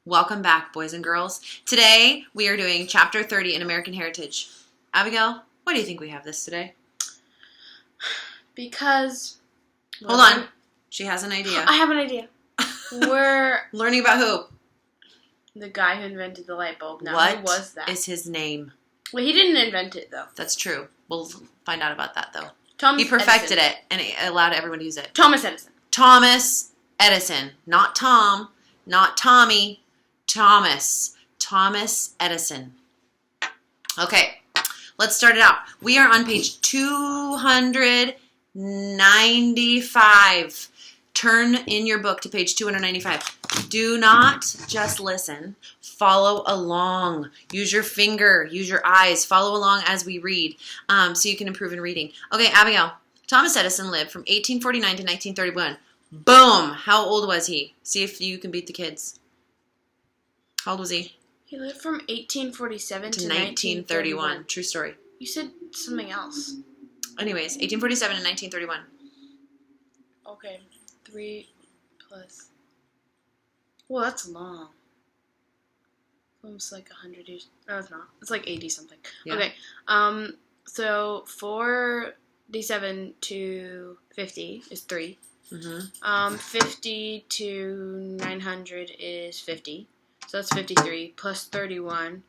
Welcome back, boys and girls. Today, we are doing Chapter 30 in American Heritage. Abigail, why do you think we have this today? Because... Hold on. She has an idea. I have an idea. We're... Learning about who? The guy who invented the light bulb. Now, what who was that? is his name? Well, he didn't invent it, though. That's true. We'll find out about that, though. Thomas He perfected Edison. it, and it allowed everyone to use it. Thomas Edison. Thomas Edison. Not Tom. Not Tommy. Thomas Edison. Okay, let's start it out. We are on page 295. Turn in your book to page 295. Do not just listen. Follow along. Use your finger. Use your eyes. Follow along as we read so you can improve in reading. Okay, Abigail. Thomas Edison lived from 1849 to 1931. Boom! How old was he? See if you can beat the kids. How old was he? He lived from 1847 to 1931. True story. You said something else. Anyways, 1847 and 1931. Okay. 3 plus... Well, that's long. Almost like 100 years. No, it's not. It's like 80 something. Yeah. Okay. So 47 to 50 is 3. Mm-hmm. 50 to 900 is 50. So that's 53 plus 31.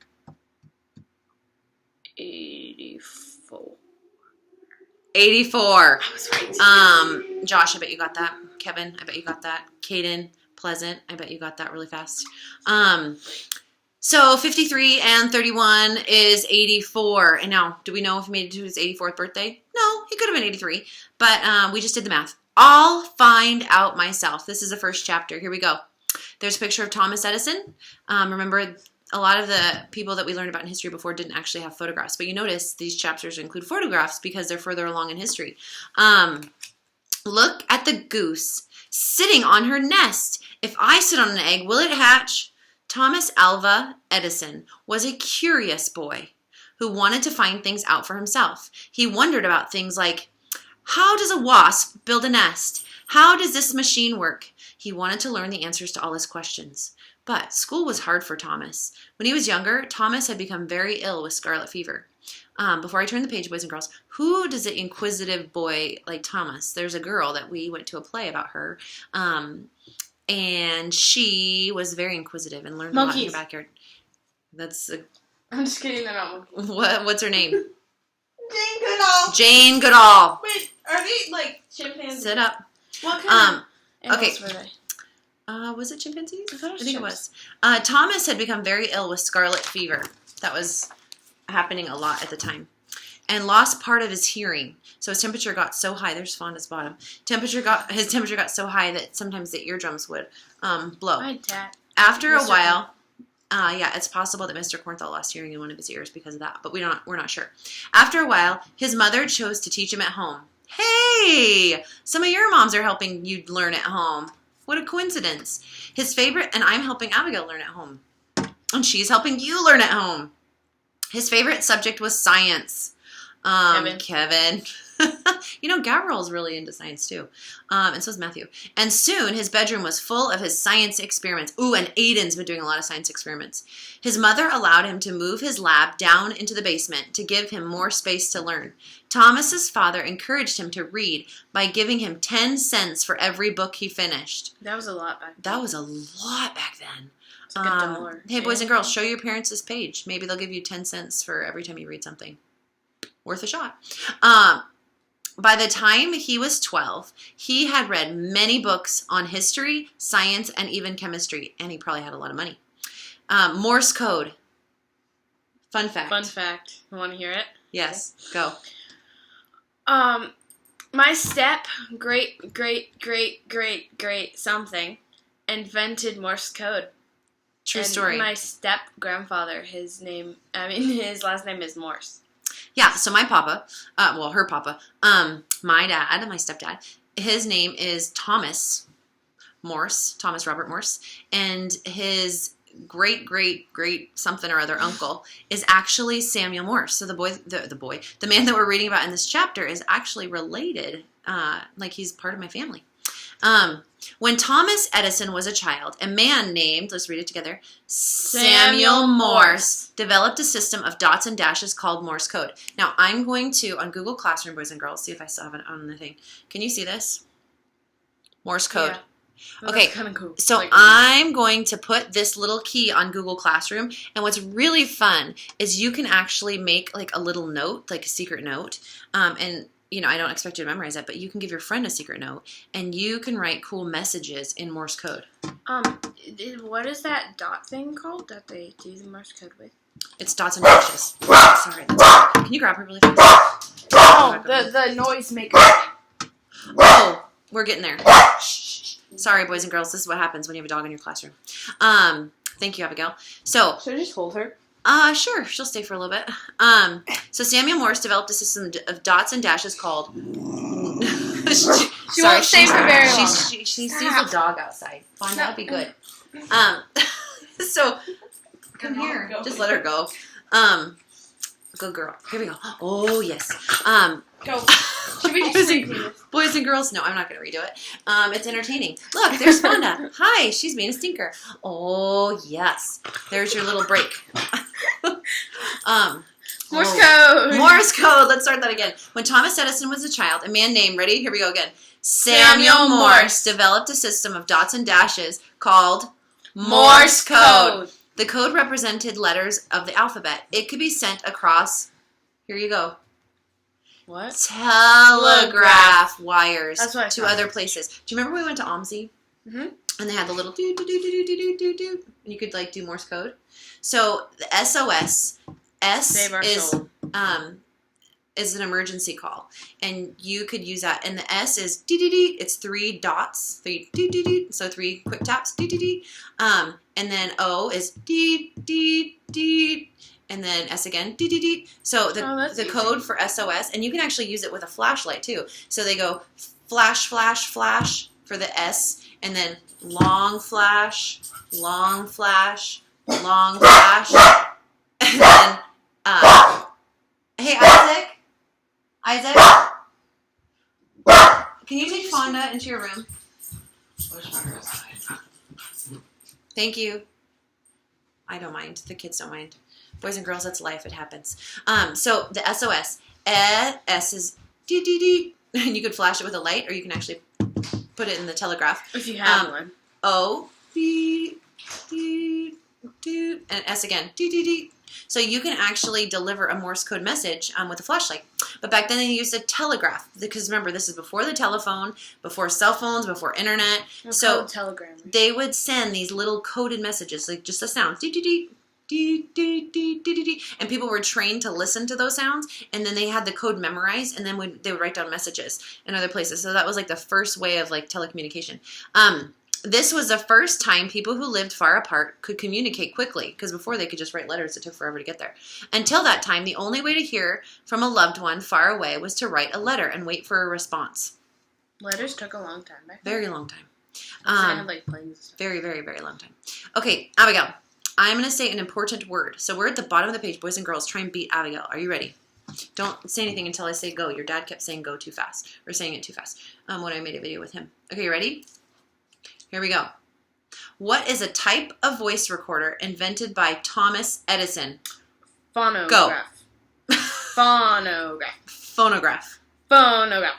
84. 84. I was right. Josh, I bet you got that. Kevin, I bet you got that. Caden, Pleasant, I bet you got that really fast. So 53 and 31 is 84. And now, do we know if he made it to his 84th birthday? No, he could have been 83. But we just did the math. I'll find out myself. This is the first chapter. Here we go. There's a picture of Thomas Edison. Remember, a lot of the people that we learned about in history before didn't actually have photographs. But you notice these chapters include photographs because they're further along in history. Look at the goose sitting on her nest. If I sit on an egg, will it hatch? Thomas Alva Edison was a curious boy who wanted to find things out for himself. He wondered about things like, how does a wasp build a nest? How does this machine work? He wanted to learn the answers to all his questions. But school was hard for Thomas. When he was younger, Thomas had become very ill with scarlet fever. Before I turn the page, boys and girls, who does an inquisitive boy like Thomas? There's a girl that we went to a play about her, and she was very inquisitive and learned a lot in her backyard. I'm just kidding, they're not monkeys. What's her name? Jane Goodall. Jane Goodall. Wait, are they like chimpanzees? Sit up. What kind of animals were they? Was it chimpanzees? I thought it was think it was. Thomas had become very ill with scarlet fever. That was happening a lot at the time. And lost part of his hearing. So his temperature got so high. There's Fonda's bottom. His temperature got so high that sometimes the eardrums would blow. My dad. After a while, yeah, it's possible that Mr. Cornthal lost hearing in one of his ears because of that, but we're not sure. After a while, his mother chose to teach him at home. Hey, some of your moms are helping you learn at home. What a coincidence. His favorite, and I'm helping Abigail learn at home. And she's helping you learn at home. His favorite subject was science. Kevin. You know, Gabriel's really into science too. And so is Matthew. And soon his bedroom was full of his science experiments. Ooh, and Aiden's been doing a lot of science experiments. His mother allowed him to move his lab down into the basement to give him more space to learn. Thomas's father encouraged him to read by giving him 10 cents for every book he finished. That was a lot back then. That was a lot back then. It's like $1. Hey, boys and girls, show your parents this page. Maybe they'll give you 10 cents for every time you read something. Worth a shot. By the time he was 12, he had read many books on history, science, and even chemistry, and he probably had a lot of money. Morse code. Fun fact. Fun fact. You want to hear it? Yes, go. My step great something invented Morse code. True and story. My step grandfather, his last name is Morse. Yeah, so my papa, her papa, my dad, my stepdad, his name is Thomas Morse, Thomas Robert Morse, and his great something or other uncle is actually Samuel Morse. So the man that we're reading about in this chapter is actually related, like he's part of my family. When Thomas Edison was a child, a man named, let's read it together, Samuel Morse developed a system of dots and dashes called Morse code. Now, I'm going to, on Google Classroom, boys and girls, see if I still have it on the thing. Can you see this? Morse code. Yeah. Well, Okay, that's kind of cool. so Like, I'm going to put this little key on Google Classroom, and what's really fun is you can actually make like a little note, like a secret note, and you know, I don't expect you to memorize it, but you can give your friend a secret note, and you can write cool messages in Morse code. what is that dot thing called that they do the Morse code with? It's dots and dashes. Sorry, can you grab her really fast? Oh, the noise maker. Oh, we're getting there. Sorry, boys and girls. This is what happens when you have a dog in your classroom. Thank you, Abigail. So, Should I just hold her? sure. She'll stay for a little bit. So Samuel Morse developed a system of dots and dashes called... She won't stay for very long. She sees a dog outside. Fine, that'd be good. So, come here. Just let her go. Good girl. Here we go. Oh, yes. Go. Should we just redo this? Boys and girls, no, I'm not going to redo it. It's entertaining. Look, there's Fonda. Hi, she's being a stinker. Oh, yes. There's your little break. Morse code. Morse code. Let's start that again. When Thomas Edison was a child, a man named, ready? Here we go again. Samuel Morse developed a system of dots and dashes called Morse code. The code represented letters of the alphabet. It could be sent across, here you go, What? telegraph wires That's what I to thought. other places. Do you remember we went to OMSI? Mm-hmm. And they had the little do do do do do do do do, and you could like do Morse code. So the SOS, Save our is soul. is an emergency call, and you could use that. And the S is dee dee dee. It's 3 dots, 3 dee dee dee. So 3 quick taps, dee dee dee. And then O is dee dee dee. And then S again, dee dee dee. So the code for SOS, and you can actually use it with a flashlight too. So they go flash, flash, flash for the S, and then long flash, long flash, long flash, and then hey Isaac, can you take Fonda into your room? Thank you. I don't mind. The kids don't mind. Boys and girls, that's life. It happens. So the SOS. S is dee dee dee. And you could flash it with a light, or you can actually put it in the telegraph. If you have one. O, dee, dee, dee, and S again, dee dee dee. So you can actually deliver a Morse code message with a flashlight. But back then they used a telegraph, because remember, this is before the telephone, before cell phones, before internet. So telegram. they would send these little coded messages, like just the sounds, dee dee dee, dee dee dee dee dee dee, and people were trained to listen to those sounds, and then they had the code memorized, and then they would write down messages in other places. So that was like the first way of like telecommunication. This was the first time people who lived far apart could communicate quickly, because before they could just write letters. It took forever to get there. Until that time, the only way to hear from a loved one far away was to write a letter and wait for a response. Letters took a long time back then. Very long time. I had like planes and stuff. Very, very, very long time. Okay, Abigail, I'm going to say an important word. So we're at the bottom of the page. Boys and girls, try and beat Abigail. Are you ready? Don't say anything until I say go. Your dad kept saying go too fast, or saying it too fast when I made a video with him. Okay, you ready? Here we go. What is a type of voice recorder invented by Thomas Edison? Phonograph. Go. Phonograph. Phonograph. Phonograph.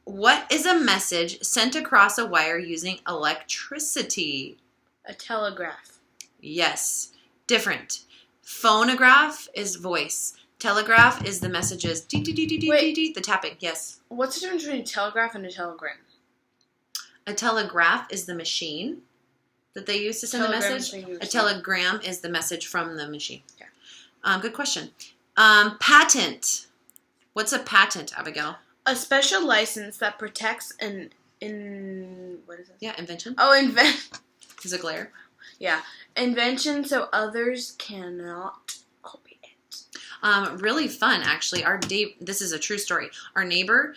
What is a message sent across a wire using electricity? A telegraph. Yes. Different. Phonograph is voice. Telegraph is the messages. Dee, dee, dee, dee, dee, dee, dee, the tapping. Yes. What's the difference between a telegraph and a telegram? A telegraph is the machine that they use to send the message. A telegram is the message from the machine. Okay. Good question. Patent. What's a patent, Abigail? A special license that protects what is it? Yeah, invention. Oh, Is it glare? Yeah. Invention so others cannot copy it. Really fun, actually. This is a true story. Our neighbor,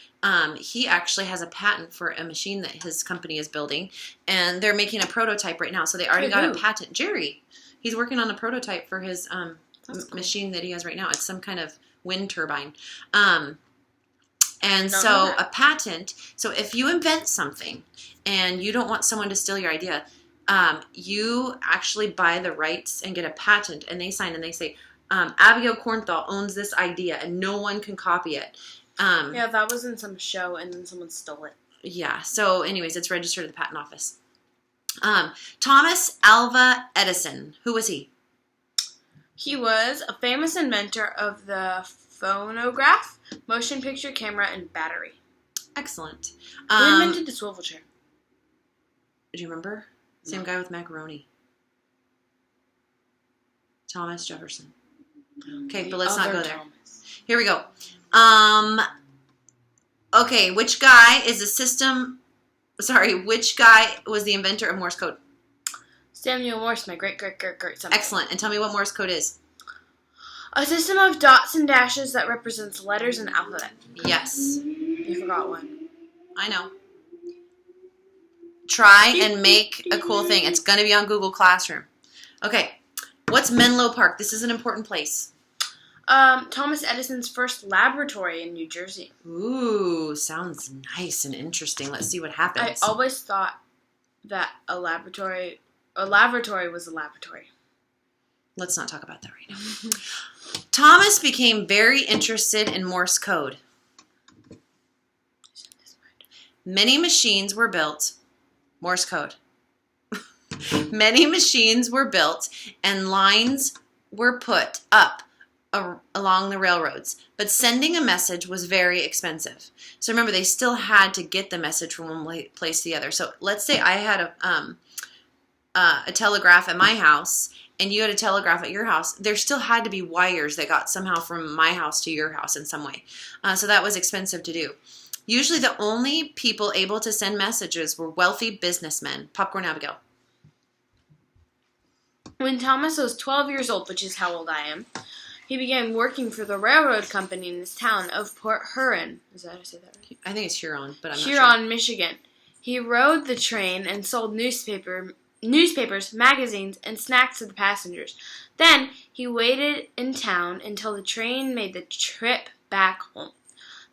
he actually has a patent for a machine that his company is building, and they're making a prototype right now. So they already got a patent. Jerry, he's working on a prototype for his machine that he has right now. It's some kind of wind turbine. And Don't know so that. a patent, so if you invent something and you don't want someone to steal your idea, you actually buy the rights and get a patent, and they sign and they say, Abigail Cornthal owns this idea and no one can copy it. Yeah, that was in some show and then someone stole it. Yeah, so anyways, it's registered at the patent office. Thomas Alva Edison, who was he? He was a famous inventor of the phonograph, motion picture camera, and battery. Excellent. Who invented the swivel chair? Do you remember? Same No. guy with macaroni. Thomas Jefferson. Okay, but let's not go there. Thomas. Here we go. Okay, which guy is the system... Sorry, which guy was the inventor of Morse code? Samuel Morse, my great something. Excellent. And tell me what Morse code is. A system of dots and dashes that represents letters in the alphabet. Yes. You forgot one. I know. Try and make a cool thing. It's going to be on Google Classroom. Okay. What's Menlo Park? This is an important place. Thomas Edison's first laboratory in New Jersey. Ooh, sounds nice and interesting. Let's see what happens. I always thought that a laboratory was a laboratory. Let's not talk about that right now. Thomas became very interested in Morse code. Many machines were built. Morse code. Many machines were built and lines were put up along the railroads, but sending a message was very expensive. So remember, they still had to get the message from one place to the other. So let's say I had a telegraph at my house and you had a telegraph at your house. There still had to be wires that got somehow from my house to your house in some way. So that was expensive to do. Usually the only people able to send messages were wealthy businessmen. Popcorn Abigail. When Thomas was 12 years old, which is how old I am, he began working for the railroad company in his town of Port Huron. Is that how I say that right? I think it's Huron, but I'm not sure. Huron, Michigan. He rode the train and sold newspapers, magazines, and snacks to the passengers. Then he waited in town until the train made the trip back home.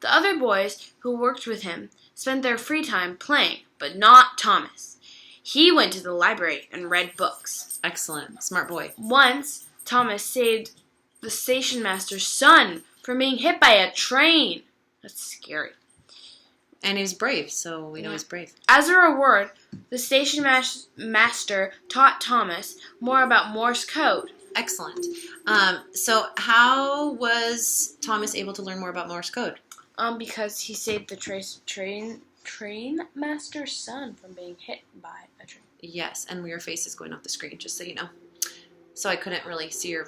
The other boys who worked with him spent their free time playing, but not Thomas. He went to the library and read books. Excellent. Smart boy. Once, Thomas saved the station master's son from being hit by a train. That's scary. And he's brave, so we know he's brave. As a reward, the station master taught Thomas more about Morse code. Excellent. So how was Thomas able to learn more about Morse code? Because he saved the train master's son from being hit by a train. Yes, and your face is going off the screen, just so you know. So I couldn't really see your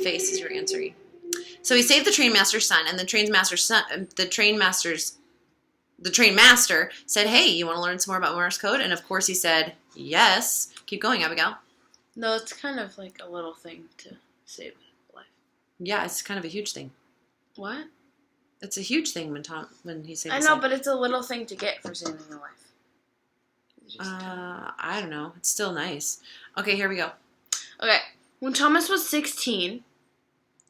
face as you're answering. So he saved the train master's son, and the train master said, "Hey, you want to learn some more about Morse code?" And of course he said, "Yes." Keep going, Abigail. No, it's kind of like a little thing to save life. Yeah, it's kind of a huge thing. What? It's a huge thing when he saved. I know, but it's a little thing to get for saving a life. I don't know. It's still nice. Okay, here we go. Okay. When Thomas was 16,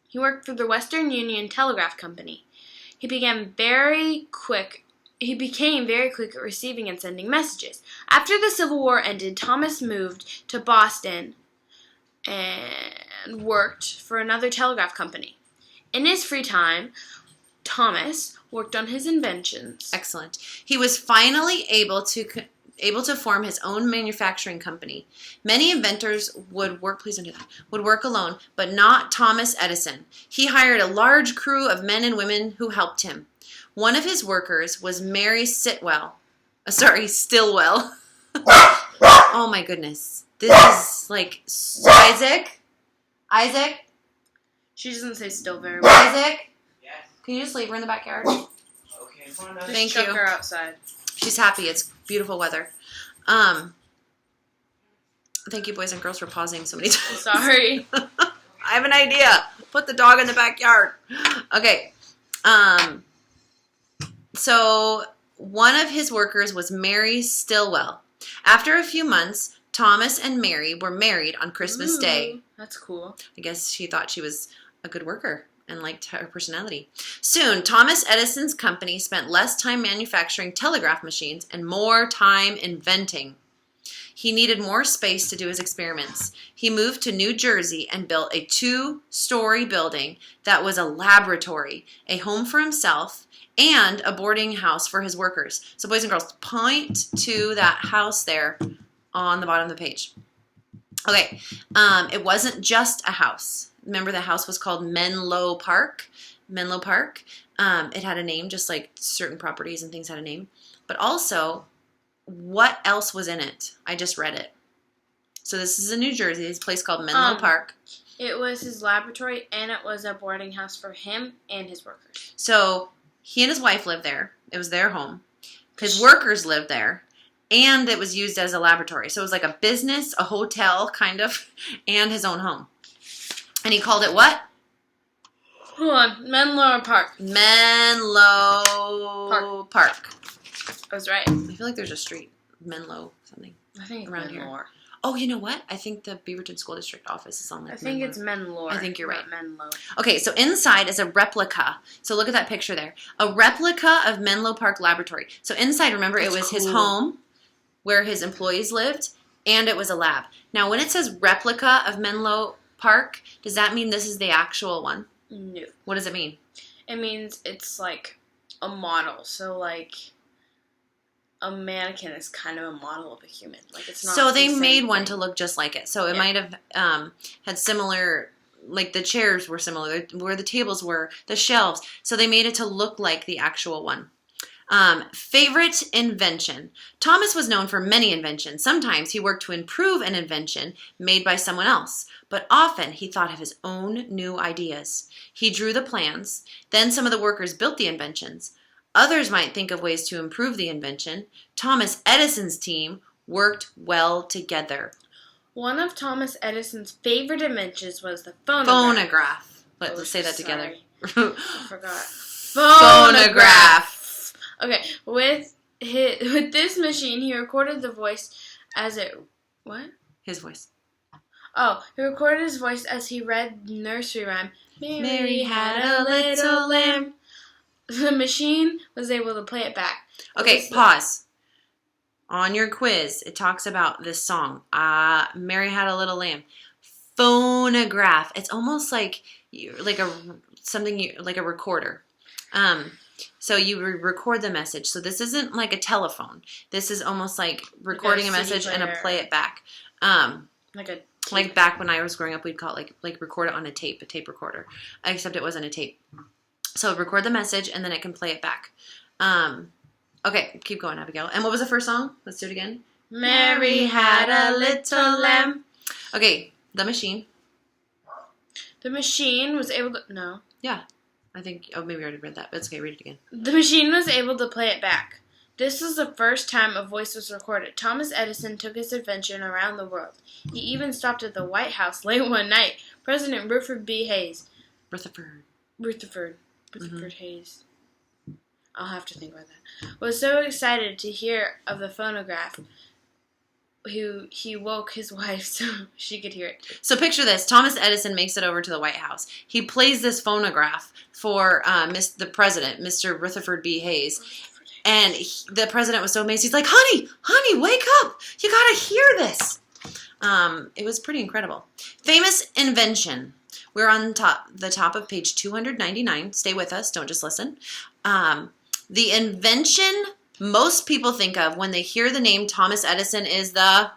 he worked for the Western Union Telegraph Company. He became very quick at receiving and sending messages. After the Civil War ended, Thomas moved to Boston and worked for another telegraph company. In his free time, Thomas worked on his inventions. Excellent. He was finally able to form his own manufacturing company. Many inventors would work alone, but not Thomas Edison. He hired a large crew of men and women who helped him. One of his workers was Mary Stillwell. Oh my goodness. This is like Isaac? She doesn't say still very well. Isaac? Yes. Can you just leave her in the backyard? Okay, fine. Just Thank chuck you. her outside. She's happy. It's beautiful weather. Thank you, boys and girls, for pausing so many times. Sorry. I have an idea. Put the dog in the backyard. Okay. So one of his workers was Mary Stillwell. After a few months, Thomas and Mary were married on Christmas Day. That's cool. I guess she thought she was a good worker. and liked her personality. Soon, Thomas Edison's company spent less time manufacturing telegraph machines and more time inventing. He needed more space to do his experiments. He moved to New Jersey and built a 2-story building that was a laboratory, a home for himself, and a boarding house for his workers. So boys and girls, point to that house there on the bottom of the page. Okay, it wasn't just a house. Remember, the house was called Menlo Park. Menlo Park. It had a name, just like certain properties and things had a name. But also, what else was in it? I just read it. So this is in New Jersey. It's a place called Menlo Park. It was his laboratory, and it was a boarding house for him and his workers. So he and his wife lived there. It was their home. His workers lived there. And it was used as a laboratory. So it was like a business, a hotel, kind of, and his own home. And he called it what? Hold on. Menlo Park. Menlo Park. I was right. I feel like there's a street, Menlo something, I think it's around Menlo. here. Oh, you know what? I think the Beaverton School District office is on like I think Menlo. it's Menlo. I think you're right. Menlo. Okay, so inside is a replica. So look at that picture there. A replica of Menlo Park Laboratory. So inside, remember, it was his home where his employees lived, and it was a lab. Now, when it says replica of Menlo Park, does that mean this is the actual one? No. What does it mean? It means it's like a model. So like a mannequin is kind of a model of a human. Like it's not. So they the same made one thing. to look just like it. So it might have had similar, like the chairs were similar, where the tables were, the shelves. So they made it to look like the actual one. Favorite invention. Thomas was known for many inventions. Sometimes he worked to improve an invention made by someone else, but often he thought of his own new ideas. He drew the plans, then some of the workers built the inventions. Others might think of ways to improve the invention. Thomas Edison's team worked well together. One of Thomas Edison's favorite inventions was the phonograph. Phonograph. Let's say that together. I forgot. Phonograph. Okay, with this machine, he recorded the voice as it... What? His voice. Oh, he recorded his voice as he read nursery rhyme. Mary had a little lamb. The machine was able to play it back. Okay, pause. On your quiz, it talks about this song. Mary had a little lamb. Phonograph. It's almost like a recorder. So you record the message. So this isn't like a telephone. This is almost like recording a message and a play it back. Like back when I was growing up, we'd call it like record it on a tape recorder. Except it wasn't a tape. So record the message and then it can play it back. Okay, keep going, Abigail. And what was the first song? Let's do it again. Mary had a little lamb. Okay, the machine. The machine was able to... No. Yeah. I think, maybe I already read that, but it's okay, read it again. The machine was able to play it back. This was the first time a voice was recorded. Thomas Edison took his invention around the world. He even stopped at the White House late one night. President Rutherford B. Hayes. Rutherford Hayes. I'll have to think about that. Was so excited to hear of the phonograph. He woke his wife so she could hear it. So picture this. Thomas Edison makes it over to the White House. He plays this phonograph for the president, Mr. Rutherford B. Hayes. And the president was so amazed. He's like, honey, wake up. You got to hear this. It was pretty incredible. Famous invention. We're on the top of page 299. Stay with us. Don't just listen. The invention most people think of when they hear the name Thomas Edison is the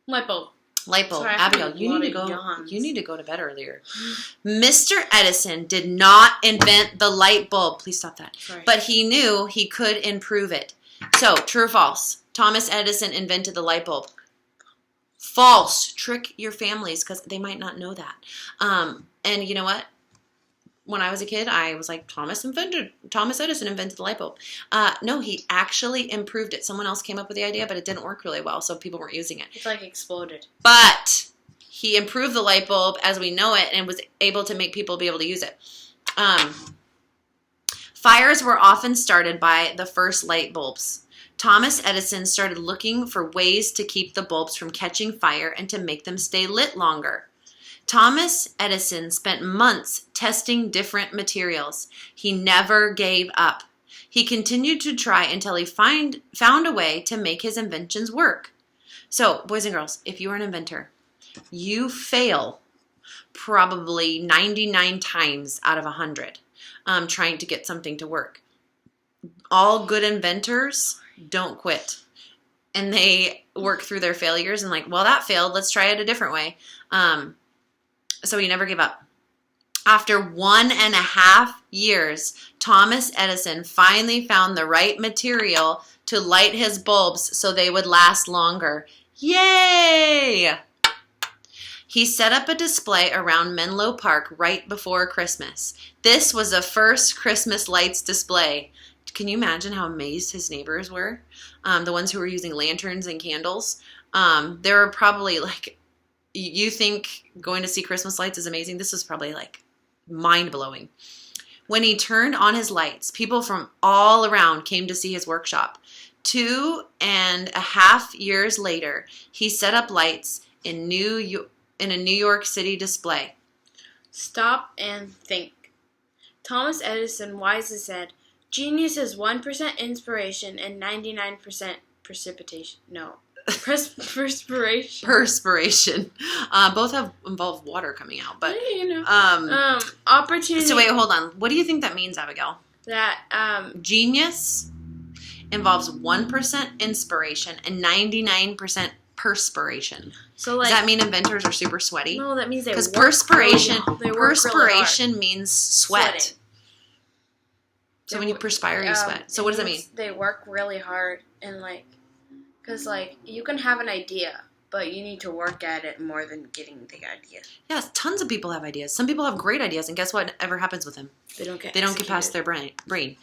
light bulb. Sorry, Abigail, you need to go to bed earlier. Mr. Edison did not invent the light bulb. Please stop that. Sorry. But he knew he could improve it. So, true or false? Thomas Edison invented the light bulb. False. Trick your families because they might not know that. And you know what? When I was a kid, I was like, Thomas Edison invented the light bulb. No, he actually improved it. Someone else came up with the idea, but it didn't work really well, so people weren't using it. It's like exploded. But he improved the light bulb as we know it and was able to make people be able to use it. Fires were often started by the first light bulbs. Thomas Edison started looking for ways to keep the bulbs from catching fire and to make them stay lit longer. Thomas Edison spent months testing different materials. He never gave up. He continued to try until he found a way to make his inventions work. So, boys and girls, if you are an inventor, you fail probably 99 times out of 100 trying to get something to work. All good inventors don't quit. And they work through their failures and like, well, that failed. Let's try it a different way. So he never gave up. After 1.5 years, Thomas Edison finally found the right material to light his bulbs so they would last longer. Yay! He set up a display around Menlo Park right before Christmas. This was the first Christmas lights display. Can you imagine how amazed his neighbors were? The ones who were using lanterns and candles. They were probably like, you think going to see Christmas lights is amazing? This was probably like mind-blowing. When he turned on his lights, people from all around came to see his workshop. 2.5 years later, he set up lights in a New York City display. Stop and think. Thomas Edison wisely said, "Genius is 1% inspiration and 99% precipitation." No. Perspiration. Perspiration. Both involve water coming out, but opportunity. So wait, hold on. What do you think that means, Abigail? That genius involves 1% inspiration and 99% perspiration. So like, does that mean inventors are super sweaty? No, that means they work perspiration. Really, perspiration means sweat. Sweating. So when you perspire, you sweat. So what does that mean? They work really hard and like. Because, like, you can have an idea, but you need to work at it more than getting the idea. Yes, tons of people have ideas. Some people have great ideas, and guess what ever happens with them? They don't get past their brain.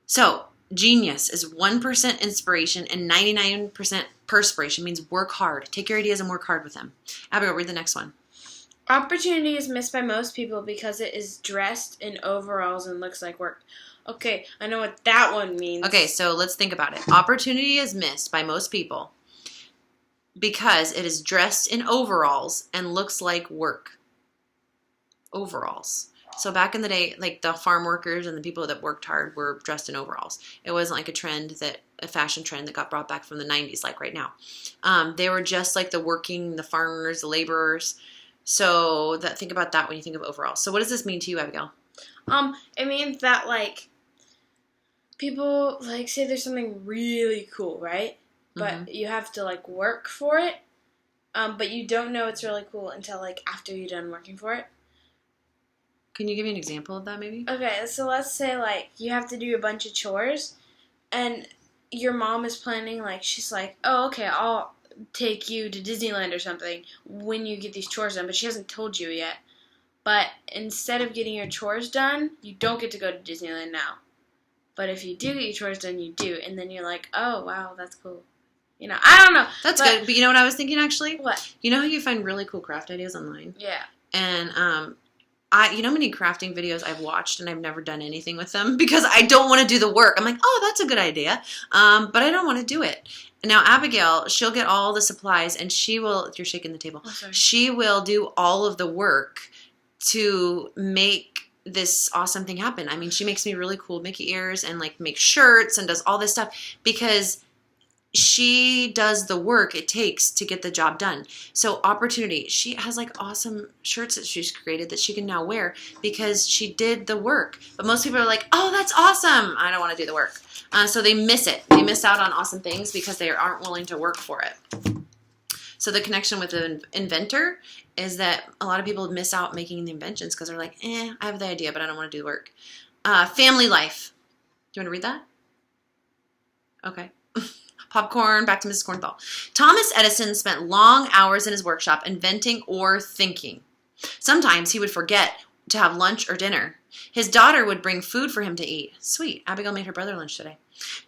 So, genius is 1% inspiration and 99% perspiration. Means work hard. Take your ideas and work hard with them. Abigail, read the next one. Opportunity is missed by most people because it is dressed in overalls and looks like work. Okay, I know what that one means. Okay, so let's think about it. Opportunity is missed by most people because it is dressed in overalls and looks like work. Overalls. So back in the day, like the farm workers and the people that worked hard were dressed in overalls. It wasn't like a fashion trend that got brought back from the 90s like right now. They were just like the farmers, the laborers. So think about that when you think of overalls. So what does this mean to you, Abigail? It means that, like, people, like, say there's something really cool, right? But you have to, like, work for it. But you don't know it's really cool until, like, after you're done working for it. Can you give me an example of that, maybe? Okay, so let's say, like, you have to do a bunch of chores, and your mom is planning, like, she's like, oh, okay, I'll take you to Disneyland or something when you get these chores done, but she hasn't told you yet. But instead of getting your chores done, you don't get to go to Disneyland now. But if you do get your chores done, you do. And then you're like, oh, wow, that's cool. You know, I don't know. That's good. But you know what I was thinking, actually? What? You know how you find really cool craft ideas online? Yeah. And you know how many crafting videos I've watched and I've never done anything with them because I don't want to do the work. I'm like, oh, that's a good idea. But I don't want to do it. Now, Abigail, she'll get all the supplies and you're shaking the table. Oh, sorry. She will do all of the work to make this awesome thing happen. I mean, she makes me really cool Mickey ears and like makes shirts and does all this stuff because she does the work it takes to get the job done. So opportunity, she has like awesome shirts that she's created that she can now wear because she did the work. But most people are like, oh, that's awesome. I don't want to do the work. So they miss it. They miss out on awesome things because they aren't willing to work for it. So the connection with the inventor is that a lot of people miss out making the inventions because they're like, I have the idea, but I don't want to do the work. Family life. Do you want to read that? Okay. Popcorn, back to Mrs. Cornthal. Thomas Edison spent long hours in his workshop inventing or thinking. Sometimes he would forget to have lunch or dinner. His daughter would bring food for him to eat. Sweet. Abigail made her brother lunch today.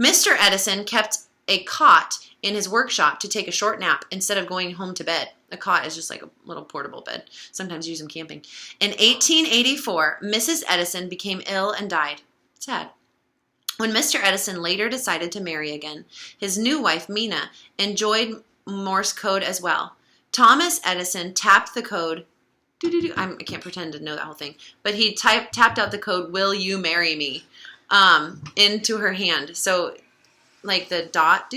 Mr. Edison kept a cot in his workshop to take a short nap instead of going home to bed. A cot is just like a little portable bed. Sometimes use them camping. In 1884, Mrs. Edison became ill and died. Sad. When Mr. Edison later decided to marry again, his new wife, Mina, enjoyed Morse code as well. Thomas Edison tapped the code. I can't pretend to know that whole thing. But he tapped out the code, "Will you marry me?" Into her hand. So, like the dot,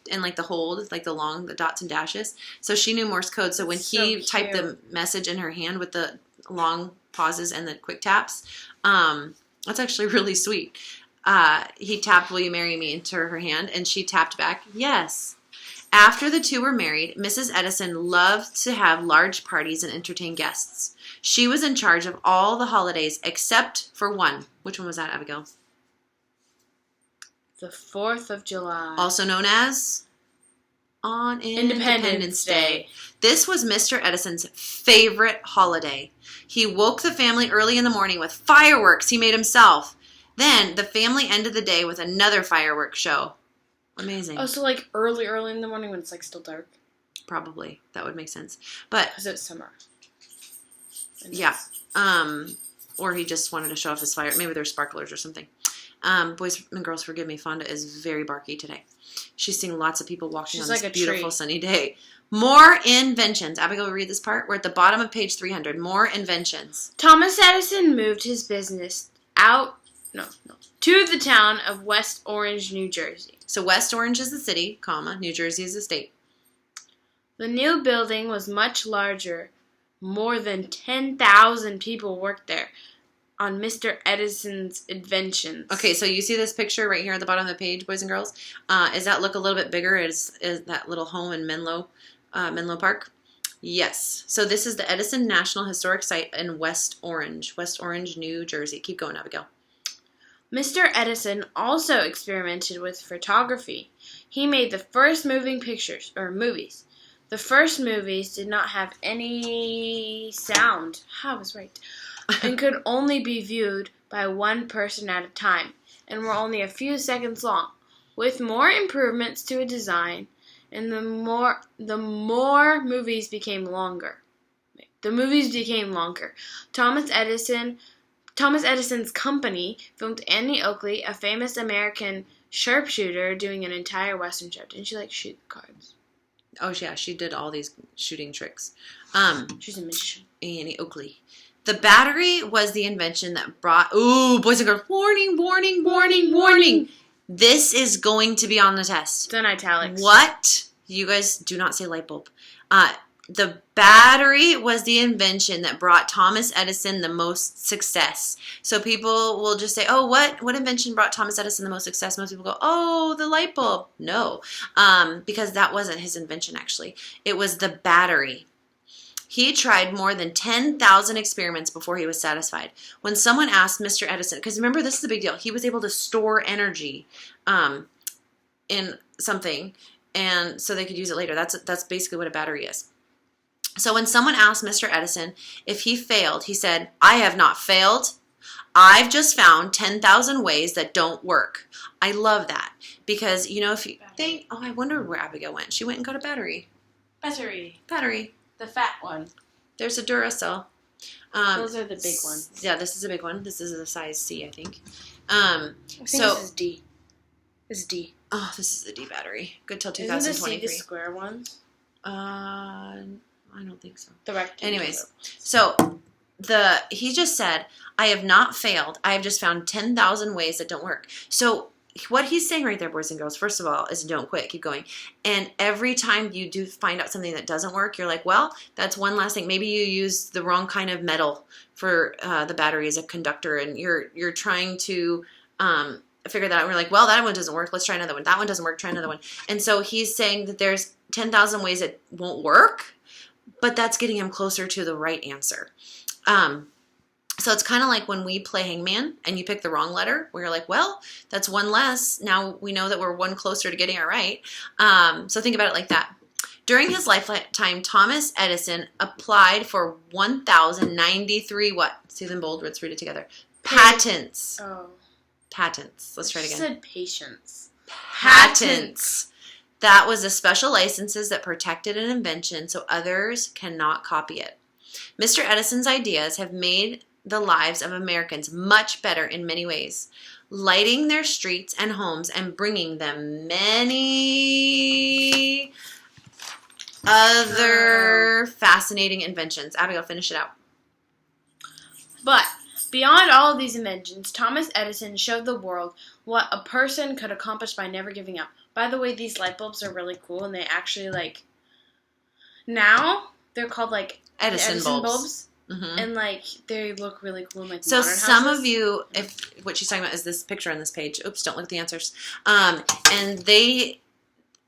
and like the hold, like the dots and dashes. So she knew Morse code. So when he typed the message in her hand with the long pauses and the quick taps, that's actually really sweet. He tapped, "Will you marry me?" into her hand, and she tapped back, "Yes." After the two were married, Mrs. Edison loved to have large parties and entertain guests. She was in charge of all the holidays except for one. Which one was that, Abigail? The 4th of July. Also known as on Independence Day. This was Mr. Edison's favorite holiday. He woke the family early in the morning with fireworks he made himself. Then the family ended the day with another fireworks show. Amazing. Oh, so like early in the morning when it's like still dark? Probably. That would make sense. But because it's summer. Yeah. Or he just wanted to show off his fire. Maybe they're sparklers or something. Boys and girls, forgive me. Fonda is very barky today. She's seeing lots of people walking on this beautiful sunny day. More inventions. Abigail will read this part. We're at the bottom of page 300. More inventions. Thomas Edison moved his business to the town of West Orange, New Jersey. So West Orange is the city, New Jersey is the state. The new building was much larger. More than 10,000 people worked there on Mr. Edison's inventions. Okay, so you see this picture right here at the bottom of the page, boys and girls? Does that look a little bit bigger? Is that little home in Menlo Park? Yes. So this is the Edison National Historic Site in West Orange, New Jersey. Keep going, Abigail. Mr. Edison also experimented with photography. He made the first moving pictures, or movies. The first movies did not have any sound. I was right. And could only be viewed by one person at a time, and were only a few seconds long. With more improvements to a design, and the more movies became longer. Thomas Edison's company filmed Annie Oakley, a famous American sharpshooter, doing an entire Western show. Didn't she shoot cards? Oh yeah, she did all these shooting tricks. She's a magician. Annie Oakley. The battery was the invention that brought... Ooh, boys and girls, warning, warning, warning, warning. This is going to be on the test. It's in italics. What? You guys do not say light bulb. The battery was the invention that brought Thomas Edison the most success. So people will just say, "Oh, what invention brought Thomas Edison the most success?" Most people go, "Oh, the light bulb." No, because that wasn't his invention, actually. It was the battery. He tried more than 10,000 experiments before he was satisfied. When someone asked Mr. Edison, because remember, this is a big deal. He was able to store energy in something, and so they could use it later. That's basically what a battery is. So when someone asked Mr. Edison if he failed, he said, "I have not failed. I've just found 10,000 ways that don't work." I love that because, if you think, I wonder where Abigail went. She went and got a battery. Battery. The fat one. There's a Duracell. Those are the big ones. Yeah, this is a big one. This is a size C, I think. This is D. This is D. Oh, this is the D battery. Good till 2023. Isn't the C the square ones? I don't think so. The rectangle. Anyways, so he just said, "I have not failed. I have just found 10,000 ways that don't work." So what he's saying right there, boys and girls, first of all, is don't quit. Keep going. And every time you do find out something that doesn't work, you're like, well, that's one last thing. Maybe you used the wrong kind of metal for the battery as a conductor, and you're trying to figure that out. And we're like, well, that one doesn't work. Let's try another one. That one doesn't work. Try another one. And so he's saying that there's 10,000 ways it won't work, but that's getting him closer to the right answer. So it's kind of like when we play hangman and you pick the wrong letter, where you're like, well, that's one less. Now we know that we're one closer to getting it right. So think about it like that. During his lifetime, Thomas Edison applied for 1,093 what? See them bold? Let's read it together. Patents. Oh. Patents. Let's try it again. You said patience. Patents. That was the special licenses that protected an invention so others cannot copy it. Mr. Edison's ideas have made the lives of Americans much better in many ways, lighting their streets and homes and bringing them many Other fascinating inventions. Abigail, finish it out. But beyond all of these inventions, Thomas Edison showed the world what a person could accomplish by never giving up. By the way, these light bulbs are really cool, and they actually, now they're called, Edison bulbs. Mm-hmm. And, they look really cool in, modern some houses. of you, if what she's talking about is this picture on this page. Oops, don't look at the answers. And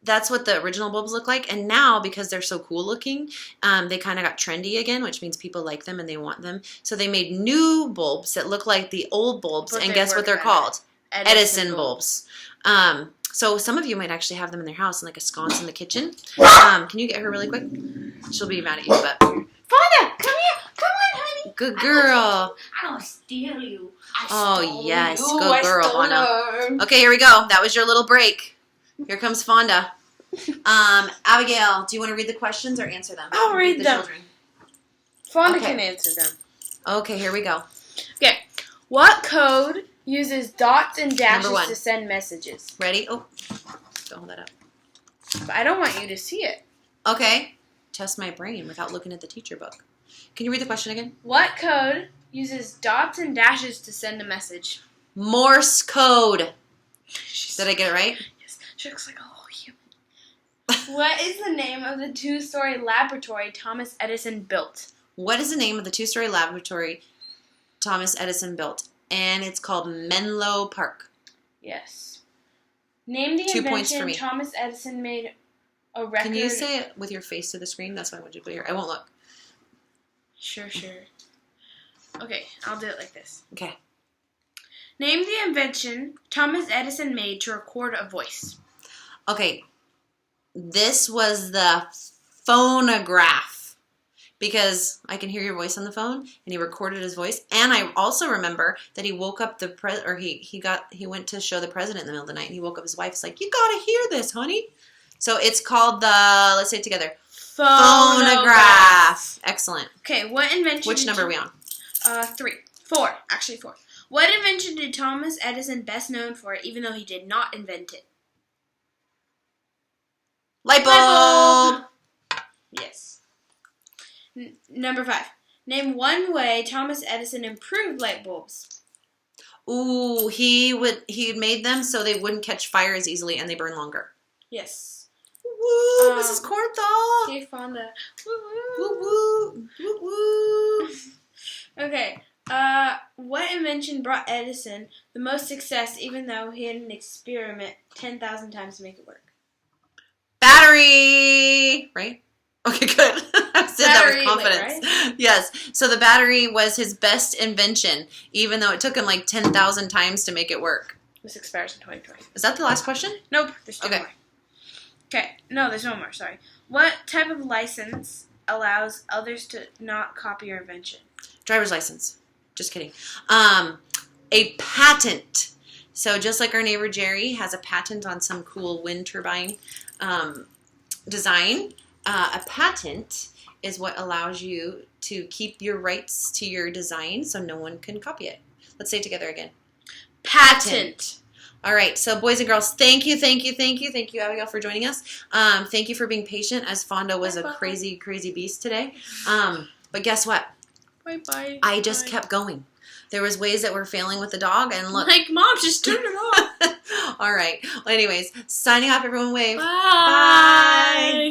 that's what the original bulbs look like. And now, because they're so cool looking, they kind of got trendy again, which means people like them and they want them. So they made new bulbs that look like the old bulbs. But and guess what they're called? Edison bulbs. So some of you might actually have them in their house and a sconce in the kitchen. Can you get her really quick? She'll be mad at you, but... Fonda, come here. Come on, honey. Good girl. I don't steal you. Yes. Good girl, Fonda. Okay, here we go. That was your little break. Here comes Fonda. Abigail, do you want to read the questions or answer them? I'll read them. Children. Fonda can answer them. Okay, here we go. Okay. What code uses dots and dashes Number 1. to send messages? Ready? Oh, don't hold that up. But I don't want you to see it. Okay. Test my brain without looking at the teacher book. Can you read the question again? What code uses dots and dashes to send a message? Morse code. Did I get it right? Yes. She looks like a little human. What is the name of the 2-story laboratory Thomas Edison built? What is the name of the 2-story laboratory Thomas Edison built? And it's called Menlo Park. Yes. Name the 2 points for invention me. Thomas Edison made a record. Can you say it with your face to the screen? That's what I want you to put here. I won't look. Sure. Okay, I'll do it like this. Okay. Name the invention Thomas Edison made to record a voice. Okay. This was the phonograph. Because I can hear your voice on the phone, and he recorded his voice. And I also remember that he woke up he went to show the president in the middle of the night, and he woke up his wife. It's like, you gotta hear this, honey. So it's called let's say it together. Phonograph. Excellent. Okay, what invention? Which number are we on? 4. Actually, 4. What invention did Thomas Edison best known for, even though he did not invent it? Light bulb. Yes. Number 5. Name one way Thomas Edison improved light bulbs. Ooh, he made them so they wouldn't catch fire as easily and they burn longer. Yes. Woo, Mrs. Cornthal. Hey, Fonda. Woo woo. Woo woo. Okay. What invention brought Edison the most success, even though he had an experiment 10,000 times to make it work? Battery. Right? Okay, good. I said that with confidence. Right? Yes. So the battery was his best invention, even though it took him 10,000 times to make it work. This expires in 2020. Is that the last question? Nope. There's 2 more. Okay. No, there's no more. Sorry. What type of license allows others to not copy your invention? Driver's license. Just kidding. A patent. So just like our neighbor Jerry has a patent on some cool wind turbine design, a patent is what allows you to keep your rights to your design so no one can copy it. Let's say it together again. Patent. All right, so boys and girls, thank you, Abigail, for joining us. Thank you for being patient, as Fonda was a crazy, crazy beast today. But guess what? Bye. I just kept going. There was ways that were failing with the dog, and look. Mom, just turn it off. All right. Well, anyways, signing off, everyone. Wave. Bye.